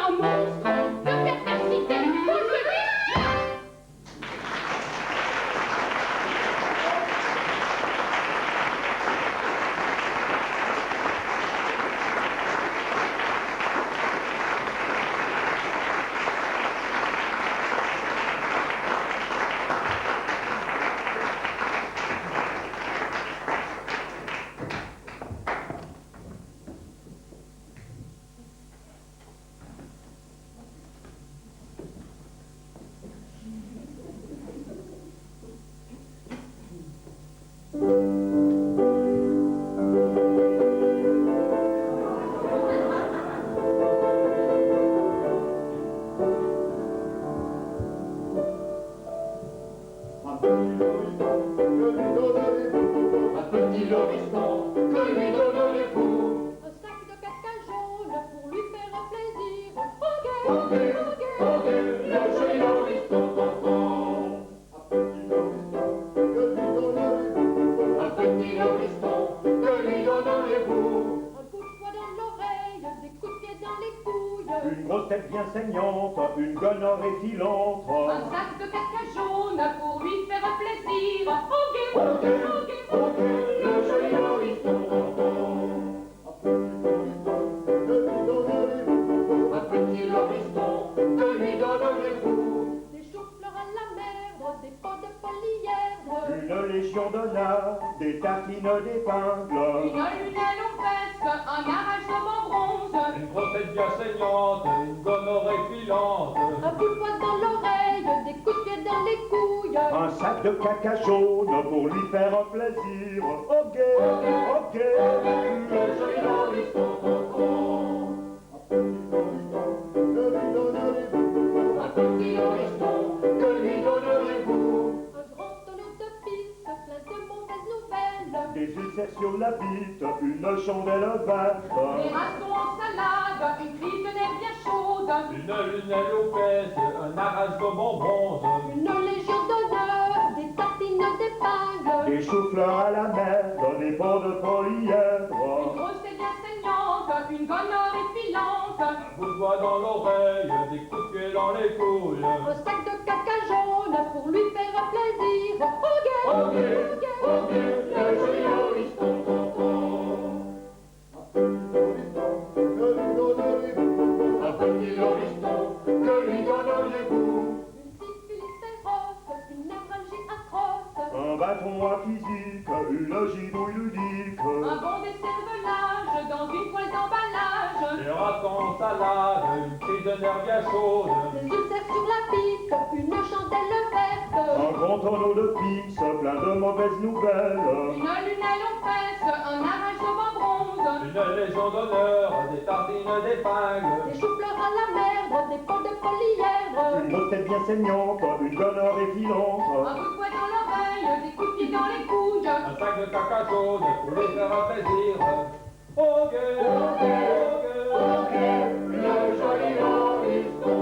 E: un monstre de perversité. Aujourd'hui,
D: Une grosse tête bien saignante, une gonorrhée filante.
E: un sac de caca jaune pour lui faire plaisir. Ok,
B: le joli nourrisson. Un petit nourrisson, que lui donnez-vous?
E: des choux-fleurs à la merde, des pots de polyèdre,
D: Une légion d'honneur, des tartines d'épingle.
E: une lunelle aux fesses, un arrachement bronze,
I: Une grosse tête bien saignante, une gonorrhée filante.
E: un bout de poing dans l'oreille, des coups de pied dans les couilles.
D: Un sac de caca jaune pour lui faire plaisir. Ok, ok.
B: Le joli nourrisson. Un petit nourrisson, que lui donnerez-vous?
E: Un grand tonneau de pisse plein de mauvaises nouvelles,
D: Des ulcères sur la bite, une chandelle
E: des
D: verte.
E: rations en salade, une crise de nerfs bien chaude,
I: Une lunelle aux fesses, un arrache de bonbons.
E: une légion d'honneur, des tartines d'épingle,
D: Des choux-fleurs à la merde, des pots de
E: une
D: polyèdre.
E: grosse et bien saignante, une gonorrhée filante,
I: Un bout de doigt dans l'oreille, des coups de pied dans les couilles.
E: un sac de caca jaune pour lui faire plaisir. Ok,
B: Le joli nourrisson. Un petit nourrisson, que lui donneriez-vous?
E: une syphilis féroce, une névralgie atroce,
D: Un bâton à physique, une gibouille ludique.
E: un bon décervelage dans une poêle d'emballage,
I: Des ratons en salade, une crise de nerfs bien chaude.
E: des ulcères sur la bite, une chandelle verte,
D: Un grand tonneau de pisse, plein de mauvaises nouvelles.
E: une lunelle aux fesses, un arrachement bronze,
I: Une légion d'honneur, des tartines d'épingle.
E: des choux-fleurs à la merde, des pots de polyèdre,
D: Une grosse tête bien saignante, une gonorrhée filante.
E: un bout de poing dans l'oreille, des coups de pied dans les couilles,
I: Un sac de caca jaune pour lui faire plaisir. Ok,
B: Le joli nourrisson.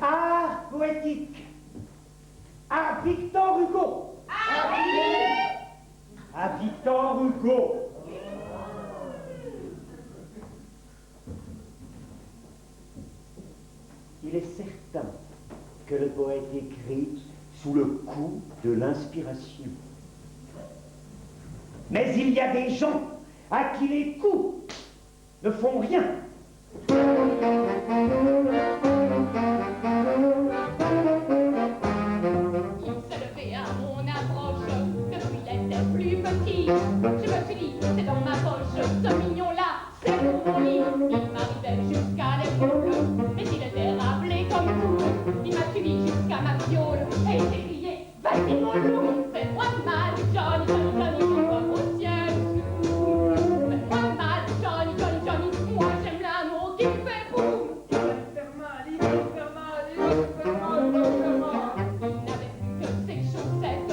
C: Art poétique. À Victor Hugo. À Victor Hugo.
D: Il est certain que le poète écrit sous le coup de l'inspiration.
C: Mais il y a des gens à qui les coups ne font rien.
E: il s'est levé à mon approche, depuis il était plus petit, je me suis dit, c'est dans ma poche, ce mignon-là, c'est pour mon lit, il m'arrivait jusqu'à l'épaule, mais il était rappelé comme tout, il m'a suivi jusqu'à ma fiole, et j'ai crié, vas-y mon loup, fais-moi mal, Johnny, Johnny, Johnny, mon pauvre ciel, fais-moi mal, Johnny, Johnny, Johnny, moi j'aime l'amour qui fait boum. Il n'avait plus que ses chaussettes,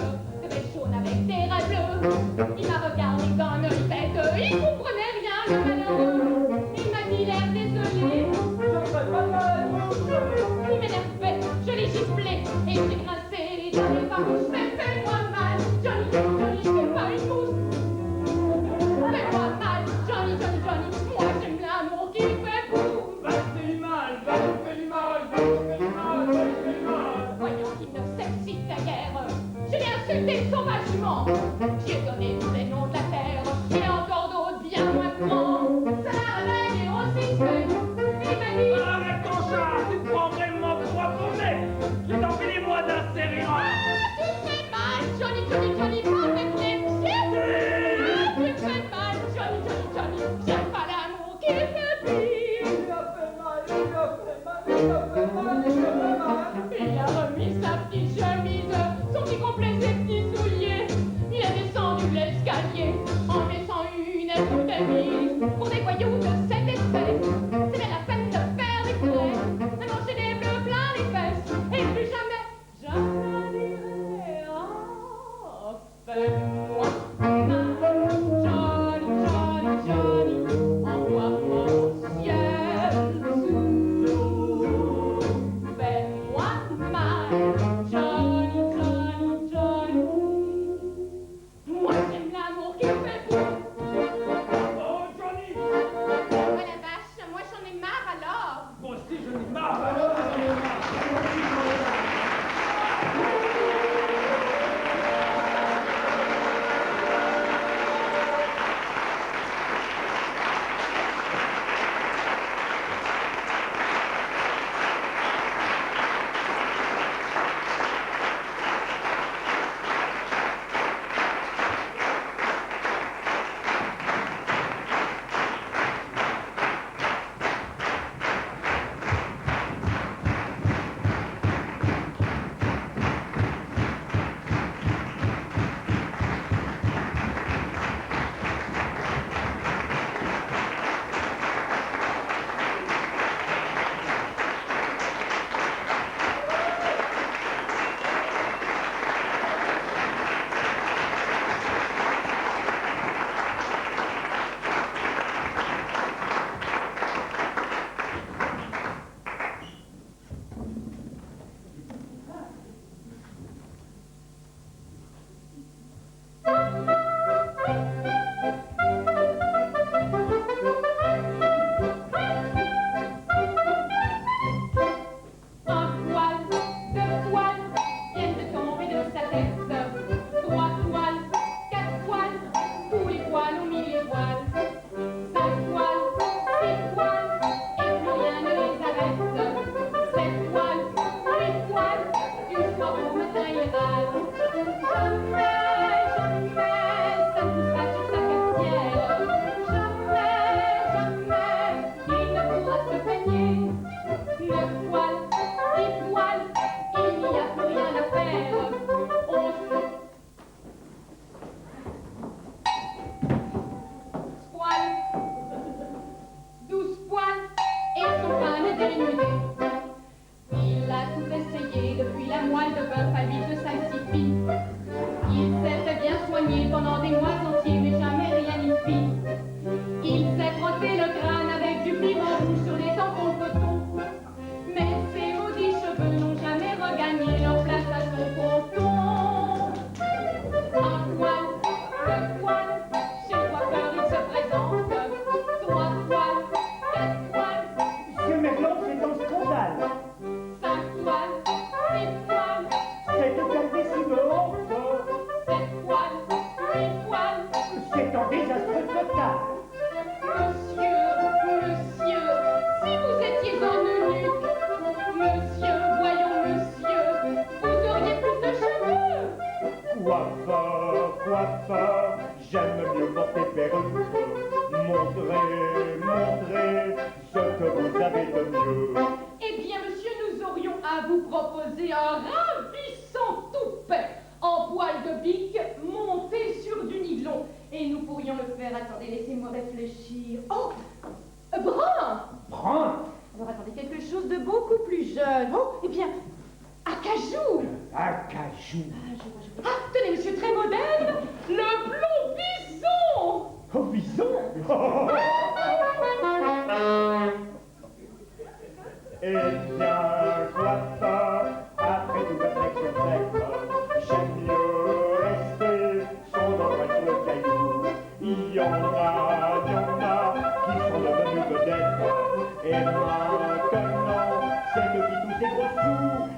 E: insulté sauvagement. J'ai donné tous les noms de la terre, et encore d'autres bien moins grands. Ça la réveille et aussi fait. Il m'a dit.
G: Arrête ton chat, tu te prends vraiment pour un pauvre. Je t'en fais des mois d'un serrura.
E: Tu fais mal, Johnny, Johnny, Johnny, pas avec les pieds. Tu fais mal, Johnny, Johnny, Johnny. J'aime pas l'amour qui fait pire.
G: Il a fait mal, il a fait mal, il a fait mal, il a fait mal.
E: Il a remis sa petite chemise, son petit complet, ses petits souliers. Il a descendu l'escalier en laissant une mise pour des voyous de cet effet. C'est bien la peine de faire des frais, de manger des bleus plein les fesses. Et plus jamais, jamais dirai, oh, fais-moi mal, Johnny, Johnny, Johnny, envoie-moi au ciel sous. Fais-moi mal, Johnny, Johnny, Johnny. Moi j'aime l'amour qui me fait fou.
G: Oh, Johnny.
E: Oh la vache, moi j'en ai marre alors.
G: Moi aussi, je n'ai marre.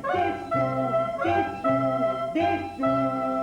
C: Des sous, des sous, des sous, des sous.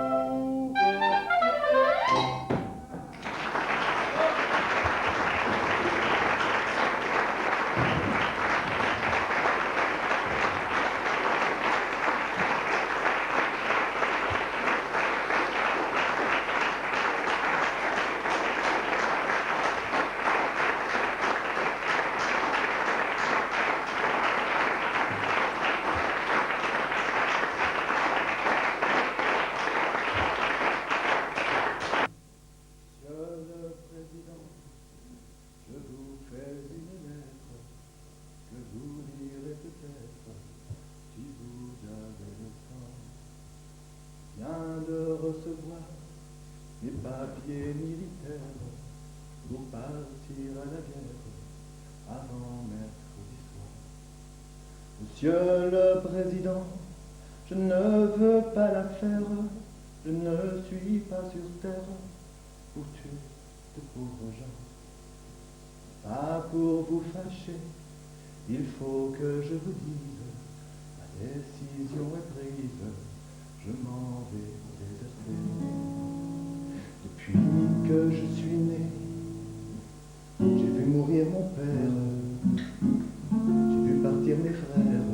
B: recevoir mes papiers militaires pour partir à la guerre avant mercredi soir. Monsieur le Président, je ne veux pas la faire, je ne suis pas sur terre pour tuer de pauvres gens. Pas pour vous fâcher, il faut que je vous dise, ma décision est prise, je m'en vais déserter. Depuis que je suis né, j'ai vu mourir mon père, j'ai vu partir mes frères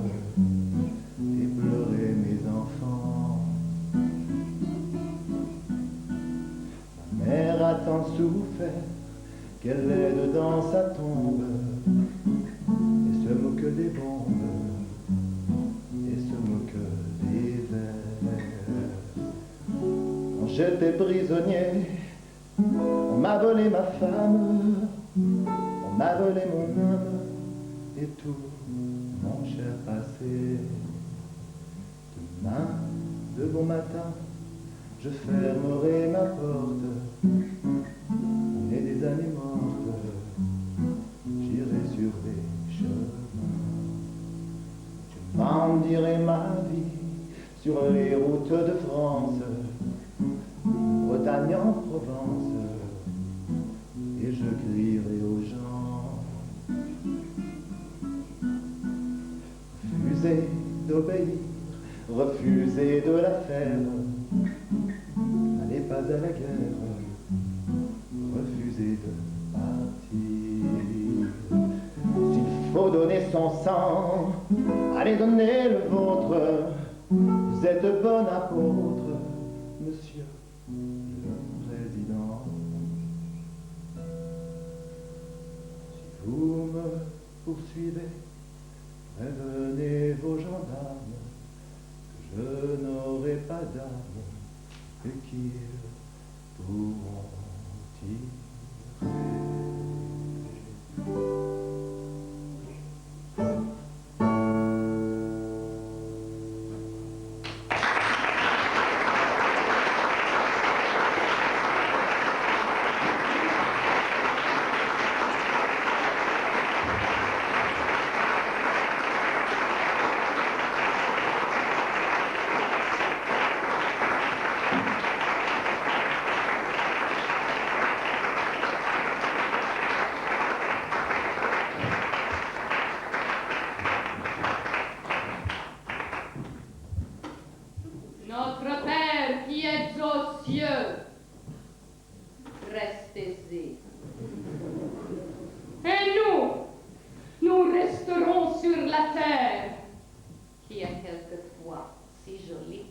B: et pleurer mes enfants. Ma mère a tant souffert qu'elle est dans sa tombe et se moque des bombes et se moque des vers. Quand j'étais prisonnier, on m'a volé ma femme, on m'a volé mon âme et tout mon cher passé. Demain, de bon matin, je fermerai ma porte. On est des années mortes, j'irai sur les chemins. Je bandirai ma vie sur les routes de France, Bretagne en Provence, et je crierai aux gens. Refusez d'obéir, refusez de la faire, n'allez pas à la guerre, refusez de partir. S'il faut donner son sang, allez donner le vôtre, vous êtes de bon apôtre, monsieur le Président. Si vous me poursuivez, prévenez vos gendarmes que je n'aurai pas d'armes et qu'ils pourront tirer.
E: Notre Père qui êtes aux cieux, restez-y. Et nous resterons sur la terre, qui est quelquefois si jolie.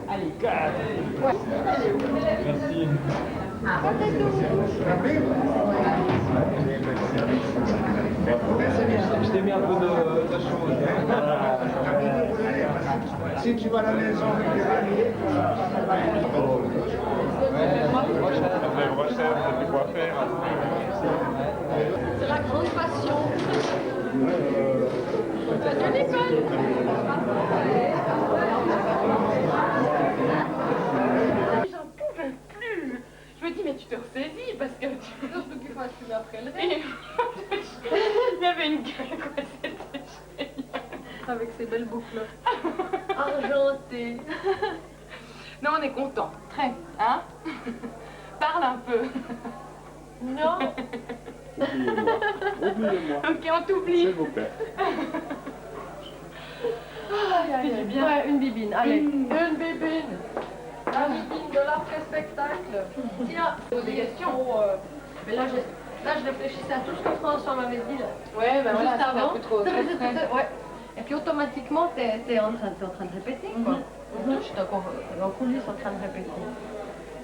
E: Allez.
I: Merci. Je t'ai mis un peu de chose.
B: Si tu vas à la maison avec les ralliés,
H: C'est la grande passion.
A: J'en pouvais plus. Je me dis, mais tu te ressaisis parce que
H: Surtout qu'il faut assumer après le
A: Et il y avait une gueule, quoi, c'était génial.
H: avec ses belles boucles argentées.
A: Non, on est content. Très, hein? Parle un peu.
H: Non.
I: Oubliez-moi.
A: Ok, on t'oublie.
I: S'il vous plaît.
H: C'est bien. Ouais, une bibine. Allez, une bibine. La bibine de l'après-spectacle. Tiens, des questions. Mais là, je réfléchissais à tout ce que François m'avait dit là.
A: Ouais, ben voilà,
H: Juste
A: c'était un
H: avant.
A: peu trop frais.
H: Ouais. Et puis automatiquement, t'es en train de répéter, quoi. Je suis encore en coulisses en train de répéter.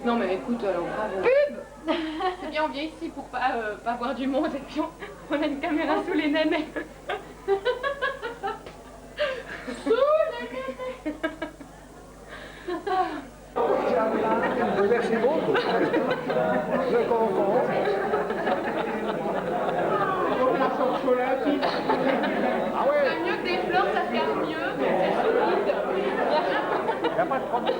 A: Non, mais écoute, alors bravo. Pub. C'est bien, on vient ici pour pas voir du monde et puis on a une caméra sous les nénés. Sous les nénés.
B: merci beaucoup. Je comprends. Ah ouais,
A: C'est mieux que des fleurs, ça se garde mieux, mais c'est solide.
B: il n'y a pas de problème.